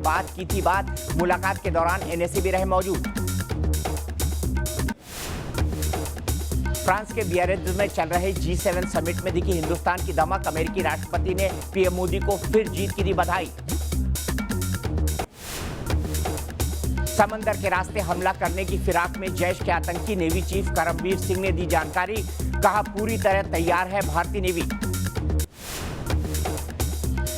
बाद की थी बात। मुलाकात के दौरान एनएसए भी रहे मौजूद। फ्रांस के बियारेत्ज में चल रहे G7 समिट में दिखी हिंदुस्तान की दमक। अमेरिकी राष्ट्रपति ने पीएम मोदी को फिर जीत की दी बधाई। समंदर के रास्ते हमला करने की फिराक में जैश के आतंकी नेवी चीफ करमबीर सिंह ने दी जानकारी। कहा, पूरी तरह तैयार है भारतीय नेवी।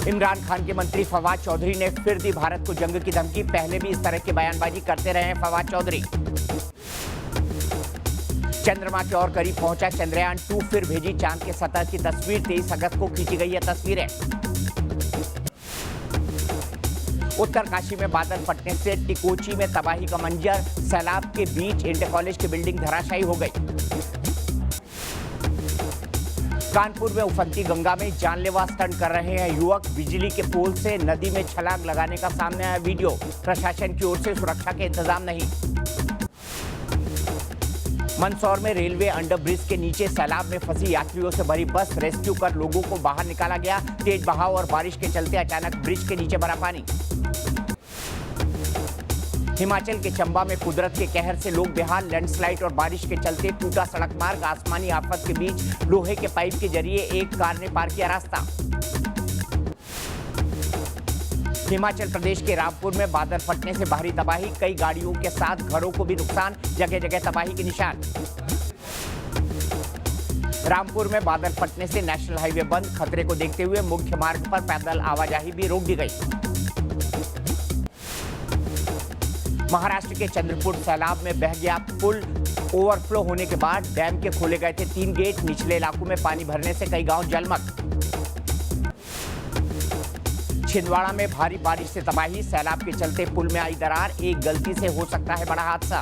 इमरान खान के मंत्री फवाद चौधरी ने फिर दी भारत को जंग की धमकी। पहले भी इस तरह की बयानबाजी करते रहे हैं फवाद चौधरी। चंद्रमा के और करीब पहुंचा चंद्रयान 2, फिर भेजी चांद के सतह की तस्वीर। 23 अगस्त को खींची गई है तस्वीरें। उत्तरकाशी में बादल फटने से टिकोची में तबाही का मंजर। सैलाब के बीच इंटर कॉलेज की बिल्डिंग धराशायी हो गई। कानपुर में उफनती गंगा में जानलेवा स्टंट कर रहे हैं युवक। बिजली के पोल से नदी में छलांग लगाने का सामने आया वीडियो। प्रशासन की ओर से सुरक्षा के इंतजाम नहीं। मंदसौर में रेलवे अंडरब्रिज के नीचे सैलाब में फंसी यात्रियों से भरी बस रेस्क्यू कर लोगों को बाहर निकाला गया। तेज बहाव और बारिश के चलते अचानक ब्रिज के नीचे भरा पानी। हिमाचल के चंबा में कुदरत के कहर से लोग बेहाल। लैंडस्लाइड और बारिश के चलते टूटा सड़क मार्ग। आसमानी आफत के बीच लोहे के पाइप के जरिए एक कार ने पार किया रास्ता। हिमाचल प्रदेश के रामपुर में बादल फटने से भारी तबाही। कई गाड़ियों के साथ घरों को भी नुकसान। जगह जगह तबाही के निशान। रामपुर में बादल फटने से नेशनल हाईवे बंद। खतरे को देखते हुए मुख्य मार्ग पर पैदल आवाजाही भी रोक दी गई। महाराष्ट्र के चंद्रपुर सैलाब में बह गया पुल। ओवरफ्लो होने के बाद डैम के खोले गए थे 3 गेट। निचले इलाकों में पानी भरने से कई गांव जलमग्न। छिंदवाड़ा में भारी बारिश से तबाही। सैलाब के चलते पुल में आई दरार। एक गलती से हो सकता है बड़ा हादसा।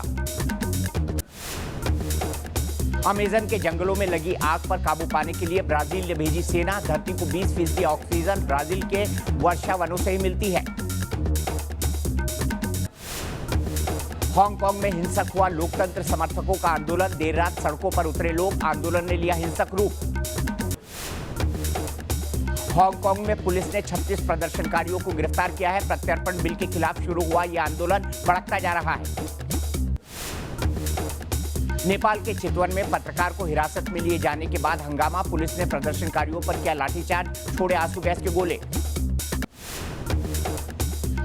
अमेज़न के जंगलों में लगी आग पर काबू पाने के लिए ब्राजील ने भेजी सेना। धरती को 20% ऑक्सीजन ब्राजील के वर्षा वनों से ही मिलती है। हांगकांग में हिंसक हुआ लोकतंत्र समर्थकों का आंदोलन। देर रात सड़कों पर उतरे लोग। आंदोलन ने लिया हिंसक रूप। हांगकांग में पुलिस ने 36 प्रदर्शनकारियों को गिरफ्तार किया है। प्रत्यर्पण बिल के खिलाफ शुरू हुआ यह आंदोलन भड़कता जा रहा है। नेपाल के चितवन में पत्रकार को हिरासत में लिए जाने के बाद हंगामा। पुलिस ने प्रदर्शनकारियों पर किया लाठीचार्ज। छोड़े आंसू गैस के गोले।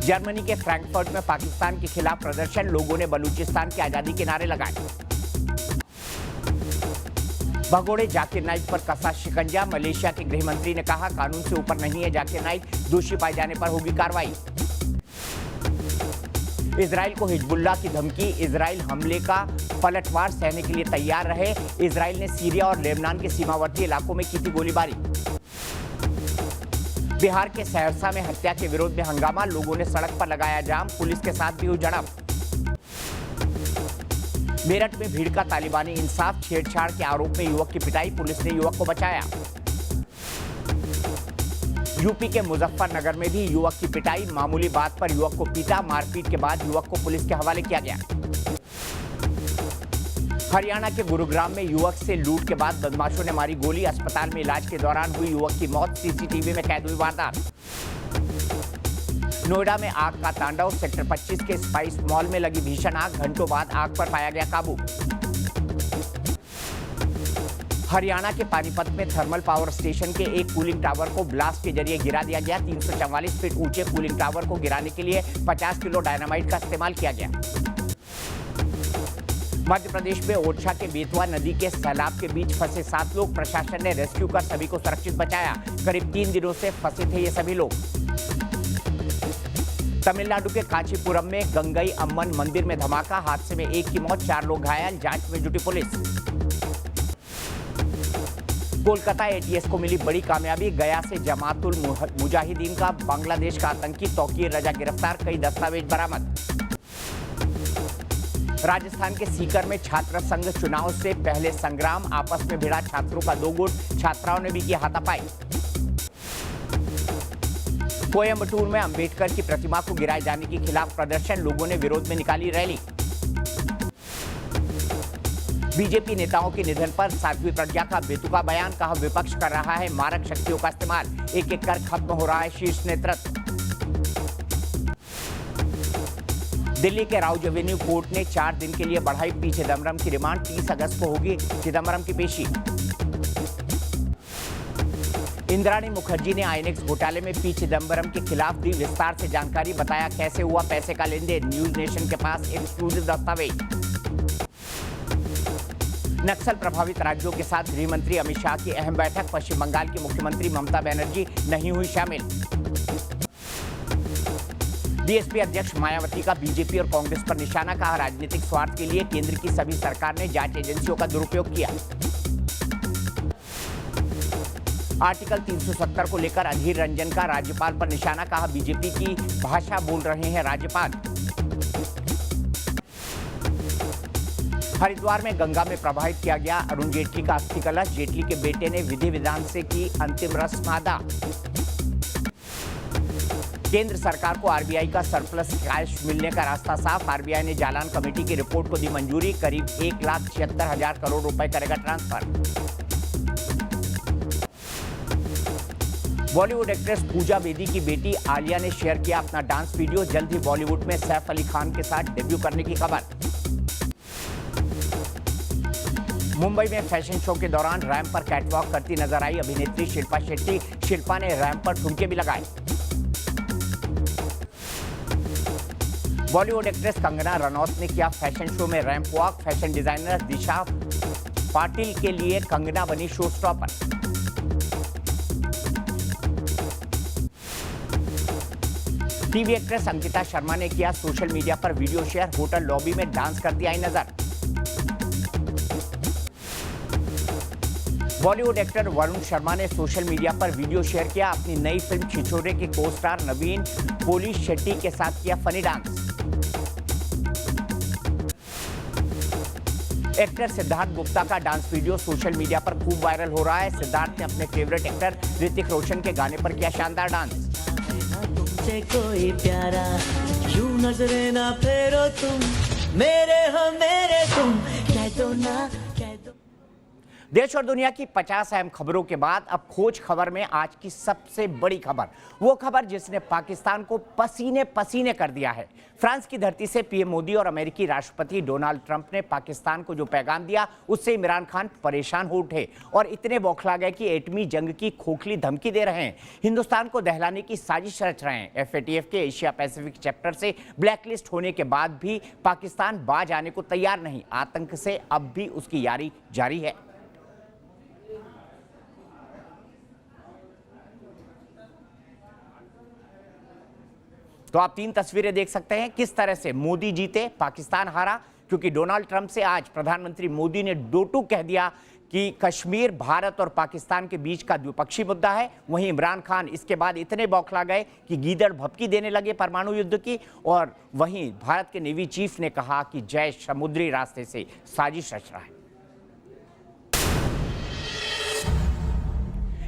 जर्मनी के फ्रैंकफर्ट में पाकिस्तान के खिलाफ प्रदर्शन। लोगों ने बलूचिस्तान की आजादी के नारे लगाए। भगोड़े जाकिर नाइक पर कसा शिकंजा। मलेशिया के गृह मंत्री ने कहा, कानून से ऊपर नहीं है जाकिर नाइक। दोषी पाए जाने पर होगी कार्रवाई। इजराइल को हिजबुल्लाह की धमकी। इजराइल हमले का पलटवार सहने के लिए तैयार रहे। इजराइल ने सीरिया और लेबनान के सीमावर्ती इलाकों में की थी गोलीबारी। बिहार के सहरसा में हत्या के विरोध में हंगामा। लोगों ने सड़क पर लगाया जाम। पुलिस के साथ भी हुई झड़प। मेरठ में भीड़ का तालिबानी इंसाफ। छेड़छाड़ के आरोप में युवक की पिटाई। पुलिस ने युवक को बचाया। यूपी के मुजफ्फरनगर में भी युवक की पिटाई। मामूली बात पर युवक को पीटा। मारपीट के बाद युवक को पुलिस के हवाले किया गया। हरियाणा के गुरुग्राम में युवक से लूट के बाद बदमाशों ने मारी गोली। अस्पताल में इलाज के दौरान हुई युवक की मौत। सीसीटीवी में कैद हुई वारदात। नोएडा में आग का तांडव। सेक्टर 25 के स्पाइस मॉल में लगी भीषण आग। घंटों बाद आग पर पाया गया काबू। हरियाणा के पानीपत में थर्मल पावर स्टेशन के एक कूलिंग टावर को ब्लास्ट के जरिए गिरा दिया गया। 344 फीट ऊंचे कूलिंग टावर को गिराने के लिए 50 किलो डायनामाइट का इस्तेमाल किया गया। मध्य प्रदेश में ओरछा के बेतवा नदी के सैलाब के बीच फंसे 7 लोग। प्रशासन ने रेस्क्यू कर सभी को सुरक्षित बचाया। करीब 3 दिनों से फंसे थे ये सभी लोग। तमिलनाडु के कांचीपुरम में गंगई अम्मन मंदिर में धमाका। हादसे में एक की मौत, 4 लोग घायल। जांच में जुटी पुलिस। कोलकाता एटीएस को मिली बड़ी कामयाबी। गया से जमातुल मुजाहिदीन का बांग्लादेश का आतंकी तौकीर रजा गिरफ्तार। कई दस्तावेज बरामद। राजस्थान के सीकर में छात्र संघ चुनाव से पहले संग्राम। आपस में भिड़ा छात्रों का 2 गुट। छात्राओं ने भी की हाथापाई। कोयम्बटूर में अंबेडकर की प्रतिमा को गिराए जाने के खिलाफ प्रदर्शन। लोगों ने विरोध में निकाली रैली। बीजेपी नेताओं के निधन पर साध्वी प्रज्ञा का बेतुका बयान। कहा, विपक्ष कर रहा है मारक शक्तियों का इस्तेमाल। एक एक कर खत्म हो रहा है शीर्ष नेतृत्व। दिल्ली के राउज एवेन्यू कोर्ट ने 4 दिन के लिए बढ़ाई पी चिदम्बरम की रिमांड। 30 अगस्त को होगी चिदम्बरम की पेशी। इंद्राणी मुखर्जी ने आईएनएक्स घोटाले में पी चिदम्बरम के खिलाफ दी विस्तार से जानकारी। बताया कैसे हुआ पैसे का लेन देन। न्यूज नेशन के पास एक्सक्लूसिव दस्तावेज। नक्सल प्रभावित राज्यों के साथ गृह मंत्री अमित शाह की अहम बैठक। पश्चिम बंगाल की मुख्यमंत्री ममता बनर्जी नहीं हुई शामिल। बीएसपी अध्यक्ष मायावती का बीजेपी और कांग्रेस पर निशाना। कहा राजनीतिक स्वार्थ के लिए केंद्र की सभी सरकार ने जांच एजेंसियों का दुरुपयोग किया। आर्टिकल 370 को लेकर अधीर रंजन का राज्यपाल पर निशाना। कहा बीजेपी की भाषा बोल रहे हैं राज्यपाल। हरिद्वार में गंगा में प्रवाहित किया गया अरुण जेटली का अस्थि कलश। जेटली के बेटे ने विधि विधान से की अंतिम रस्म अदा। केंद्र सरकार को आरबीआई का सरप्लस कैश मिलने का रास्ता साफ। आरबीआई ने जालान कमेटी की रिपोर्ट को दी मंजूरी। करीब 1,76,000 करोड़ रुपए करेगा ट्रांसफर। बॉलीवुड एक्ट्रेस पूजा बेदी की बेटी आलिया ने शेयर किया अपना डांस वीडियो। जल्द ही बॉलीवुड में सैफ अली खान के साथ डेब्यू करने की खबर। मुंबई में फैशन शो के दौरान रैंप पर कैटवॉक करती नजर आई अभिनेत्री शिल्पा शेट्टी। शिल्पा ने रैंप पर ठुमके भी लगाए। बॉलीवुड एक्ट्रेस कंगना रनौत ने किया फैशन शो में रैंप वॉक। फैशन डिजाइनर दिशा पाटिल के लिए कंगना बनी show stopper. TV actress Ankita Sharma ने किया सोशल मीडिया पर वीडियो शेयर। होटल लॉबी में डांस करती आई नजर। बॉलीवुड एक्टर वरुण शर्मा ने सोशल मीडिया पर वीडियो शेयर किया। अपनी नई फिल्म छिछोरे के को स्टार नवीन पोली शेट्टी के साथ किया funny dance. Actor Siddharth Gupta का डांस वीडियो सोशल मीडिया पर खूब वायरल हो रहा है। सिद्धार्थ ने अपने फेवरेट एक्टर ऋतिक रोशन के गाने पर किया शानदार डांस। कोई प्यारा यूं नजरे ना फेरो तुम मेरे हो मेरे तुम कह दो ना कह दो। देश और दुनिया की 50 अहम खबरों के बाद अब खोज खबर में आज की सबसे बड़ी खबर, वो खबर जिसने पाकिस्तान को पसीने पसीने कर दिया है। फ्रांस की धरती से पीएम मोदी और अमेरिकी राष्ट्रपति डोनाल्ड ट्रंप ने पाकिस्तान को जो पैगाम दिया उससे इमरान खान परेशान हो उठे और इतने बौखला गए कि एटमी जंग की खोखली धमकी दे रहे हैं। हिंदुस्तान को दहलाने की साजिश रच रहे हैं। एफएटीएफ के एशिया पैसिफिक चैप्टर से ब्लैकलिस्ट होने के बाद भी पाकिस्तान बाज आने को तैयार नहीं। आतंक से अब भी उसकी यारी जारी है। तो आप 3 तस्वीरें देख सकते हैं किस तरह से मोदी जीते पाकिस्तान हारा, क्योंकि डोनाल्ड ट्रंप से आज प्रधानमंत्री मोदी ने दो टूक कह दिया कि कश्मीर भारत और पाकिस्तान के बीच का द्विपक्षीय मुद्दा है। वहीं इमरान खान इसके बाद इतने बौखला गए कि गीदड़ भभकी देने लगे परमाणु युद्ध की। और वहीं भारत के नेवी चीफ ने कहा कि जैश समुद्री रास्ते से साजिश रच रहा है।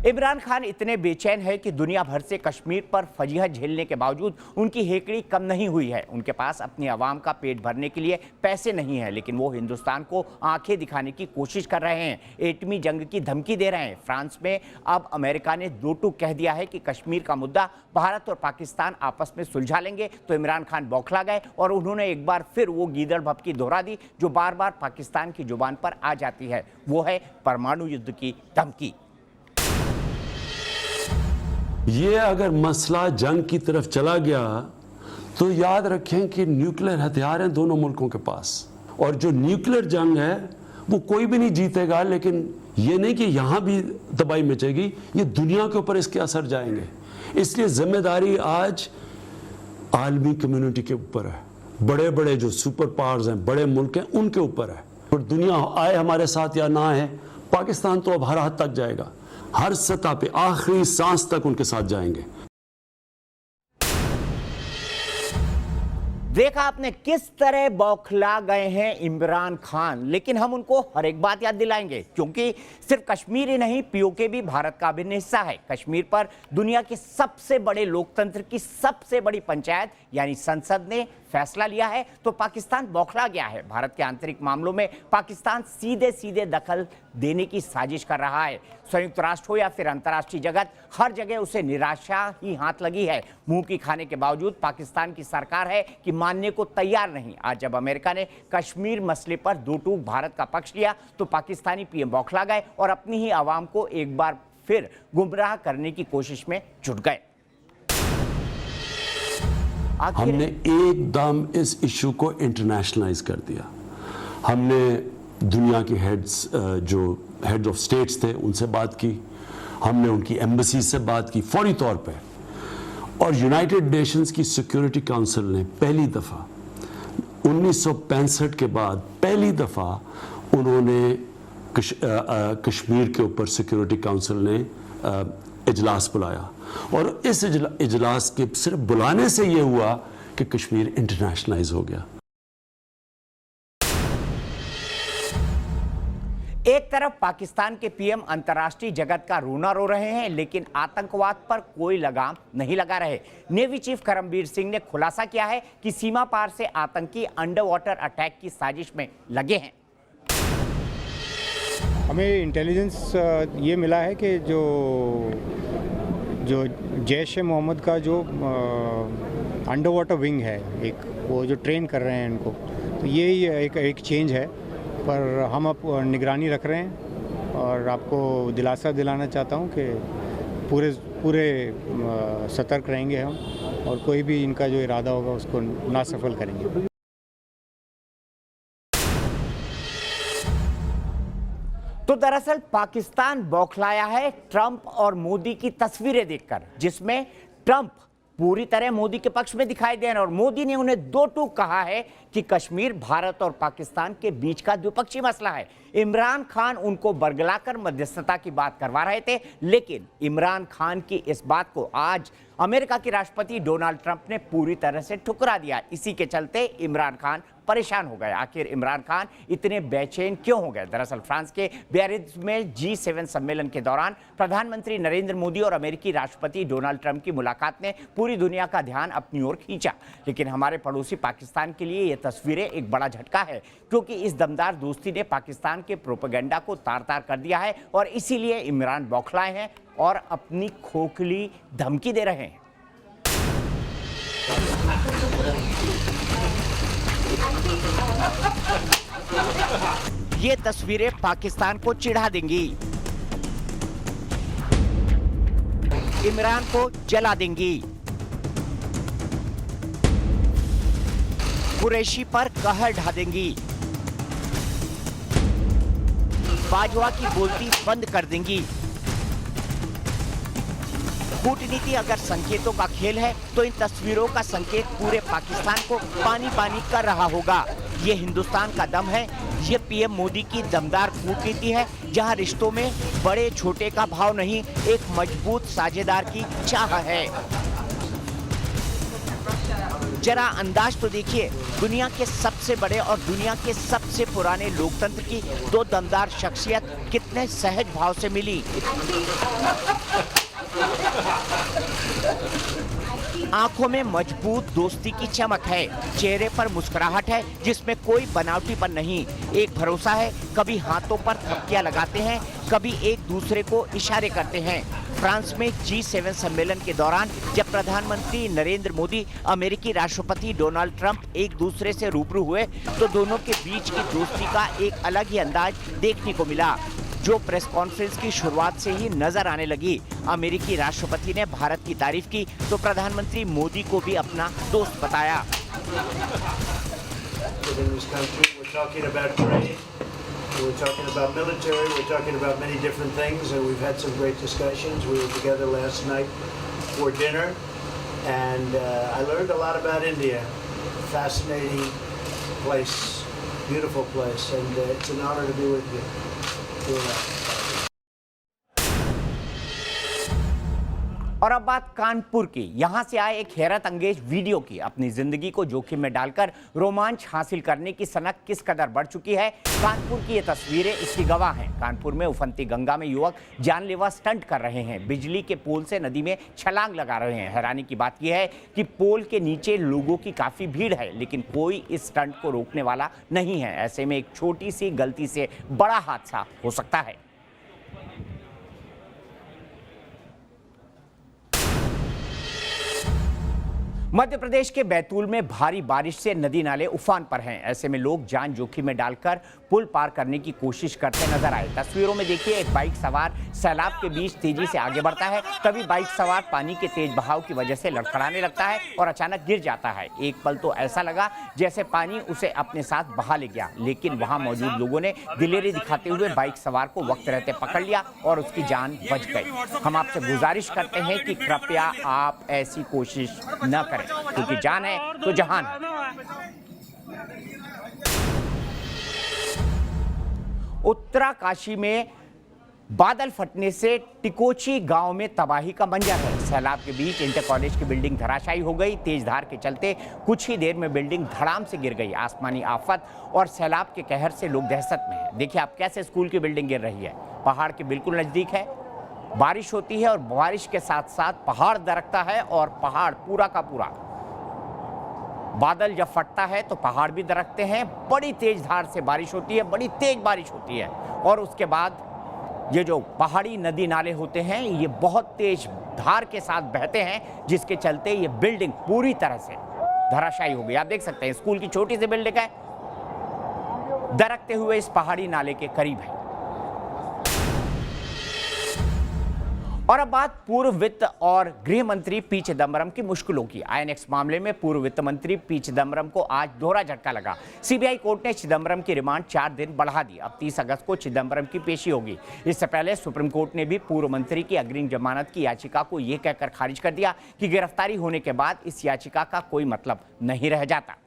इमरान खान इतने बेचैन है कि दुनिया भर से कश्मीर पर फजीहत झेलने के बावजूद उनकी हेकड़ी कम नहीं हुई है। उनके पास अपनी आवाम का पेट भरने के लिए पैसे नहीं है, लेकिन वो हिंदुस्तान को आंखें दिखाने की कोशिश कर रहे हैं। एटमी जंग की धमकी दे रहे हैं। फ्रांस में अब अमेरिका ने दो टूक कह दिया है कि कश्मीर का मुद्दा भारत और पाकिस्तान आपस में सुलझा लेंगे। तो इमरान खान बौखला गए और उन्होंने एक बार फिर वो गीदड़ भभकी दोहरा दी जो बार बार पाकिस्तान की जुबान पर आ जाती है। वो है परमाणु युद्ध की धमकी। ये अगर मसला जंग की तरफ चला गया तो याद रखें कि न्यूक्लियर हथियार हैं दोनों मुल्कों के पास, और जो न्यूक्लियर जंग है वो कोई भी नहीं जीतेगा। लेकिन ये नहीं कि यहाँ भी तबाही मचेगी, ये दुनिया के ऊपर इसके असर जाएंगे। इसलिए जिम्मेदारी आज आलमी कम्युनिटी के ऊपर है। बड़े बड़े जो सुपर पावर्स हैं, बड़े मुल्क हैं, उनके ऊपर है। और दुनिया आए हमारे साथ या ना आए, पाकिस्तान तो अब हर हद तक जाएगा, हर सतह पे आखिरी सांस तक उनके साथ जाएंगे। देखा आपने किस तरह बौखला गए हैं इमरान खान, लेकिन हम उनको हर एक बात याद दिलाएंगे, क्योंकि सिर्फ कश्मीर ही नहीं, पीओके भी भारत का अभिन्न हिस्सा है। कश्मीर पर दुनिया के सबसे बड़े लोकतंत्र की सबसे बड़ी पंचायत यानी संसद ने फैसला लिया है तो पाकिस्तान बौखला गया है। भारत के आंतरिक मामलों में पाकिस्तान सीधे सीधे दखल देने की साजिश कर रहा है। संयुक्त राष्ट्र हो या फिर अंतर्राष्ट्रीय जगत, हर जगह उसे निराशा ही हाथ लगी है। मुंह की खाने के बावजूद पाकिस्तान की सरकार है कि मानने को तैयार नहीं। आज जब अमेरिका ने कश्मीर मसले पर दो टूक भारत का पक्ष लिया तो पाकिस्तानी पीएम बौखला गए और अपनी ही आवाम को एक बार फिर गुमराह करने की कोशिश में जुट गए। हमने एकदम इस इशू को इंटरनेशनलाइज कर दिया। हमने दुनिया के जो हेड्स ऑफ स्टेट्स थे उनसे बात की, हमने उनकी एम्बेसी से बात की फौरी तौर पे, और यूनाइटेड नेशंस की सिक्योरिटी काउंसिल ने पहली दफ़ा 1965 के बाद पहली दफ़ा उन्होंने कश्मीर के ऊपर सिक्योरिटी काउंसिल ने इजलास बुलाया, और इस इजलास के सिर्फ बुलाने से ये हुआ कि कश्मीर इंटरनेशनलाइज हो गया। एक तरफ पाकिस्तान के पीएम अंतर्राष्ट्रीय जगत का रोना रो रहे हैं, लेकिन आतंकवाद पर कोई लगाम नहीं लगा रहे। नेवी चीफ करमबीर सिंह ने खुलासा किया है कि सीमा पार से आतंकी अंडर वाटर अटैक की साजिश में लगे हैं। हमें इंटेलिजेंस ये मिला है कि जो जैश ए मोहम्मद का जो अंडर वाटर विंग है, एक वो जो ट्रेन कर रहे हैं इनको, तो यही एक चेंज है। पर हम अब निगरानी रख रहे हैं और आपको दिलासा दिलाना चाहता हूं कि पूरे सतर्क रहेंगे हम, और कोई भी इनका जो इरादा होगा उसको नासफल करेंगे। तो दरअसल पाकिस्तान बौखलाया है ट्रंप और मोदी की तस्वीरें देखकर, जिसमें ट्रंप पूरी तरह मोदी के पक्ष में दिखाई दे रहे हैं और मोदी ने उन्हें दो टूक कहा है कि कश्मीर भारत और पाकिस्तान के बीच का द्विपक्षीय मसला है। इमरान खान उनको बरगलाकर मध्यस्थता की बात करवा रहे थे, लेकिन इमरान खान की इस बात को आज अमेरिका के राष्ट्रपति डोनाल्ड ट्रंप ने पूरी तरह से ठुकरा दिया। इसी के चलते इमरान खान परेशान हो गए। आखिर इमरान खान इतने बेचैन क्यों हो गए? दरअसल फ्रांस के बियारित्ज में G7 सम्मेलन के दौरान प्रधानमंत्री नरेंद्र मोदी और अमेरिकी राष्ट्रपति डोनाल्ड ट्रंप की मुलाकात ने पूरी दुनिया का ध्यान अपनी ओर खींचा। लेकिन हमारे पड़ोसी पाकिस्तान के लिए ये तस्वीरें एक बड़ा झटका है, क्योंकि इस दमदार दोस्ती ने पाकिस्तान के प्रोपेगेंडा को तार-तार कर दिया है और इसीलिए इमरान बौखलाए हैं और अपनी खोखली धमकी दे रहे हैं। ये तस्वीरें पाकिस्तान को चिढ़ा देंगी, इमरान को जला देंगी, कुरैशी पर कहर ढा देंगी, बाजवा की बोलती बंद कर देंगी। कूटनीति अगर संकेतों का खेल है तो इन तस्वीरों का संकेत पूरे पाकिस्तान को पानी पानी कर रहा होगा। ये हिंदुस्तान का दम है, ये पीएम मोदी की दमदार कूटनीति है, जहां रिश्तों में बड़े छोटे का भाव नहीं, एक मजबूत साझेदार की चाह है। जरा अंदाज तो देखिए, दुनिया के सबसे बड़े और दुनिया के सबसे पुराने लोकतंत्र की दो दमदार शख्सियत कितने सहज भाव से मिली। आंखों में मजबूत दोस्ती की चमक है, चेहरे पर मुस्कुराहट है जिसमें कोई बनावटीपन नहीं। एक भरोसा है, कभी हाथों पर थपकियां लगाते हैं, कभी एक दूसरे को इशारे करते हैं। फ्रांस में G7 सम्मेलन के दौरान जब प्रधानमंत्री नरेंद्र मोदी, अमेरिकी राष्ट्रपति डोनाल्ड ट्रंप एक दूसरे से रूबरू हुए तो दोनों के बीच की दोस्ती का एक अलग ही अंदाज देखने को मिला, जो प्रेस कॉन्फ्रेंस की शुरुआत से ही नजर आने लगी। अमेरिकी राष्ट्रपति ने भारत की तारीफ की तो प्रधानमंत्री मोदी को भी अपना दोस्त बताया। We're talking about military, we're talking about many different things, and we've had some great discussions. We were together last night for dinner, and I learned a lot about India. Fascinating place, beautiful place, and it's an honor to be with you. और अब बात कानपुर की। यहां से आए एक हैरत अंगेज video की। अपनी जिंदगी को जोखिम में डालकर रोमांच हासिल करने की सनक किस कदर बढ़ चुकी है, कानपुर की ये तस्वीरें इसकी गवाह हैं। कानपुर में उफनती गंगा में युवक जानलेवा स्टंट कर रहे हैं। बिजली के पोल से नदी में छलांग लगा रहे हैं। हैरानी की बात यह है कि पोल के नीचे लोगों की काफी भीड़ है, लेकिन कोई इस स्टंट को रोकने वाला नहीं है। ऐसे में एक छोटी सी गलती से बड़ा हादसा हो सकता है। मध्य प्रदेश के बैतूल में भारी बारिश से नदी नाले उफान पर हैं। ऐसे में लोग जान जोखिम में डालकर पुल पार करने की कोशिश करते नजर आए। तस्वीरों में देखिए, एक बाइक सवार सैलाब के बीच तेजी से आगे बढ़ता है। तभी बाइक सवार पानी के तेज बहाव की वजह से लड़खड़ाने लगता है और अचानक गिर जाता है। एक पल तो ऐसा लगा जैसे पानी उसे अपने साथ बहा ले गया, लेकिन वहां मौजूद लोगों ने दिलेरी दिखाते हुए बाइक सवार को वक्त रहते पकड़ लिया और उसकी जान बच गई। हम आपसे गुजारिश करते हैं कि कृपया आप ऐसी कोशिश न करें, क्योंकि जान है तो जहान है। उत्तराकाशी में बादल फटने से टिकोची गांव में तबाही का मंजर है। सैलाब के बीच इंटर कॉलेज की बिल्डिंग धराशायी हो गई। तेज धार के चलते कुछ ही देर में बिल्डिंग धड़ाम से गिर गई। आसमानी आफत और सैलाब के कहर से लोग दहशत में हैं। देखिए आप कैसे स्कूल की बिल्डिंग गिर रही है। पहाड़ के बिल्कुल नजदीक है। बारिश होती है और बारिश के साथ साथ पहाड़ दरकता है और पहाड़ पूरा का पूरा। बादल जब फटता है तो पहाड़ भी दरकते हैं। बड़ी तेज धार से बारिश होती है, बड़ी तेज बारिश होती है और उसके बाद ये जो पहाड़ी नदी नाले होते हैं ये बहुत तेज धार के साथ बहते हैं, जिसके चलते ये बिल्डिंग पूरी तरह से धराशायी हो गई। आप देख सकते हैं स्कूल की छोटी सी बिल्डिंग है, दरकते हुए इस पहाड़ी नाले के करीब है। और अब बात पूर्व वित्त और गृह मंत्री पी चिदम्बरम की मुश्किलों की। आईएनएक्स मामले में पूर्व वित्त मंत्री पी चिदम्बरम को आज दोहरा झटका लगा। सीबीआई कोर्ट ने चिदम्बरम की रिमांड 4 दिन बढ़ा दी। अब 30 अगस्त को चिदम्बरम की पेशी होगी। इससे पहले सुप्रीम कोर्ट ने भी पूर्व मंत्री की अग्रिम जमानत की याचिका को यह कहकर खारिज कर दिया कि गिरफ्तारी होने के बाद इस याचिका का कोई मतलब नहीं रह जाता।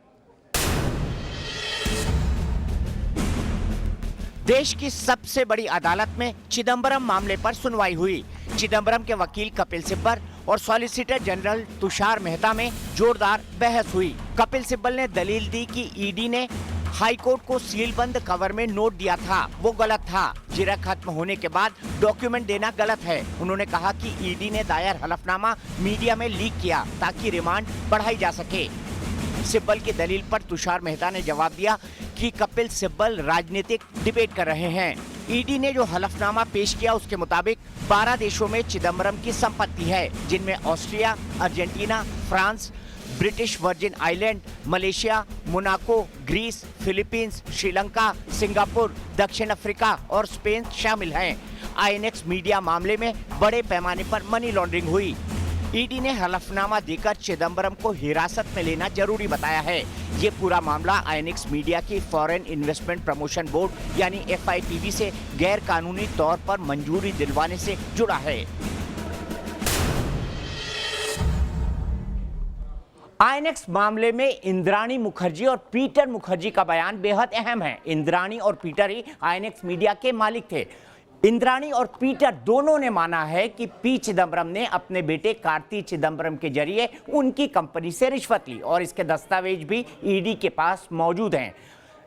देश की सबसे बड़ी अदालत में चिदम्बरम मामले पर सुनवाई हुई। चिदम्बरम के वकील कपिल सिब्बल और सॉलिसिटर जनरल तुषार मेहता में जोरदार बहस हुई। कपिल सिब्बल ने दलील दी कि ईडी ने हाईकोर्ट को सीलबंद कवर में नोट दिया था, वो गलत था। जिरह खत्म होने के बाद डॉक्यूमेंट देना गलत है। उन्होंने कहा कि ईडी ने दायर हलफनामा मीडिया में लीक किया ताकि रिमांड बढ़ाई जा सके। सिब्बल की दलील पर तुषार मेहता ने जवाब दिया कि कपिल सिब्बल राजनीतिक डिबेट कर रहे हैं। ईडी ने जो हलफनामा पेश किया उसके मुताबिक 12 देशों में चिदम्बरम की संपत्ति है, जिनमें Austria, Argentina, France, British Virgin Island, Malaysia, Monaco, Greece, Philippines, Sri Lanka, Singapore, दक्षिण अफ्रीका और स्पेन शामिल हैं। आईएनएक्स मीडिया मामले में बड़े पैमाने पर मनी लॉन्ड्रिंग हुई। ईडी ने हलफनामा देकर चिदम्बरम को हिरासत में लेना जरूरी बताया है। ये पूरा मामला आईएनएक्स मीडिया की फॉरेन इन्वेस्टमेंट प्रमोशन बोर्ड यानी FIPB से गैर कानूनी तौर पर मंजूरी दिलवाने से जुड़ा है। आईएनएक्स मामले में इंद्राणी मुखर्जी और पीटर मुखर्जी का बयान बेहद अहम है। इंद्राणी और पीटर ही आईएनएक्स मीडिया के मालिक थे। इंद्राणी और पीटर दोनों ने माना है कि पी चिदम्बरम ने अपने बेटे कार्ति चिदम्बरम के जरिए उनकी कंपनी से रिश्वत ली और इसके दस्तावेज भी ईडी के पास मौजूद हैं।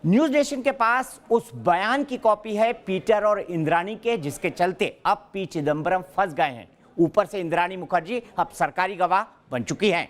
न्यूज नेशन के पास उस बयान की कॉपी है पीटर और इंद्राणी के, जिसके चलते अब पी चिदम्बरम फंस गए हैं। ऊपर से इंद्राणी मुखर्जी अब सरकारी गवाह बन चुकी हैं।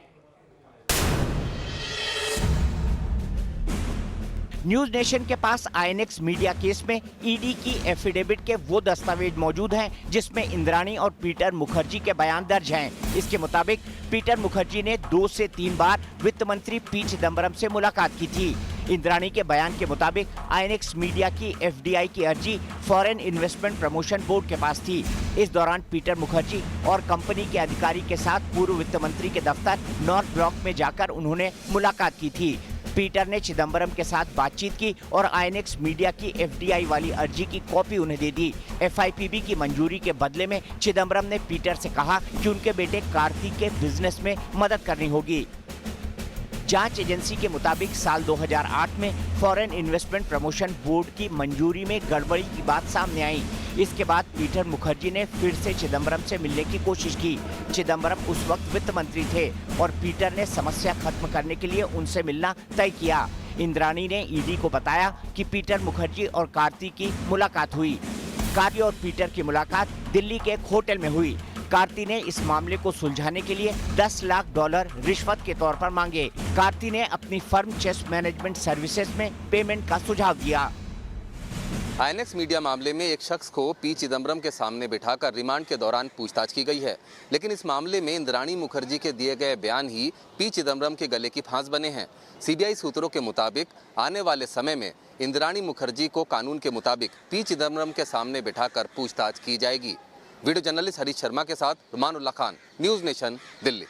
न्यूज नेशन के पास आईएनएक्स मीडिया केस में ईडी की एफिडेविट के वो दस्तावेज मौजूद हैं जिसमें इंद्राणी और पीटर मुखर्जी के बयान दर्ज हैं। इसके मुताबिक पीटर मुखर्जी ने 2 से 3 बार वित्त मंत्री पी चिदम्बरम से मुलाकात की थी। इंद्राणी के बयान के मुताबिक आईएनएक्स मीडिया की FDI की अर्जी फॉरेन इन्वेस्टमेंट प्रमोशन बोर्ड के पास थी। इस दौरान पीटर मुखर्जी और कंपनी के अधिकारी के साथ पूर्व वित्त मंत्री के दफ्तर नॉर्थ ब्लॉक में जाकर उन्होंने मुलाकात की थी। पीटर ने चिदम्बरम के साथ बातचीत की और आईएनएक्स मीडिया की FDI वाली अर्जी की कॉपी उन्हें दे दी। FIPB की मंजूरी के बदले में चिदम्बरम ने पीटर से कहा कि उनके बेटे कार्ति के बिजनेस में मदद करनी होगी। जांच एजेंसी के मुताबिक साल 2008 में फॉरेन इन्वेस्टमेंट प्रमोशन बोर्ड की मंजूरी में गड़बड़ी की बात सामने आई। इसके बाद पीटर मुखर्जी ने फिर से चिदम्बरम से मिलने की कोशिश की। चिदम्बरम उस वक्त वित्त मंत्री थे और पीटर ने समस्या खत्म करने के लिए उनसे मिलना तय किया। इंद्राणी ने ईडी को बताया कि पीटर मुखर्जी और कार्ति की मुलाकात हुई। कार्ति और पीटर की मुलाकात दिल्ली के एक होटल में हुई। कार्ति ने इस मामले को सुलझाने के लिए $10 लाख रिश्वत के तौर पर मांगे। कार्ति ने अपनी फर्म चेस मैनेजमेंट सर्विसेज में पेमेंट का सुझाव दिया। आईएनएक्स मीडिया मामले में एक शख्स को पी चिदम्बरम के सामने बिठाकर रिमांड के दौरान पूछताछ की गई है, लेकिन इस मामले में इंद्राणी मुखर्जी के दिए गए बयान ही पी चिदम्बरम के गले की फांस बने हैं। सीबीआई सूत्रों के मुताबिक आने वाले समय में इंद्राणी मुखर्जी को कानून के मुताबिक पी चिदम्बरम के सामने बिठाकर पूछताछ की जाएगी। वीडियो जर्नलिस्ट हरीश शर्मा के साथ रुमान उल्लाह खान, न्यूज़ नेशन, दिल्ली।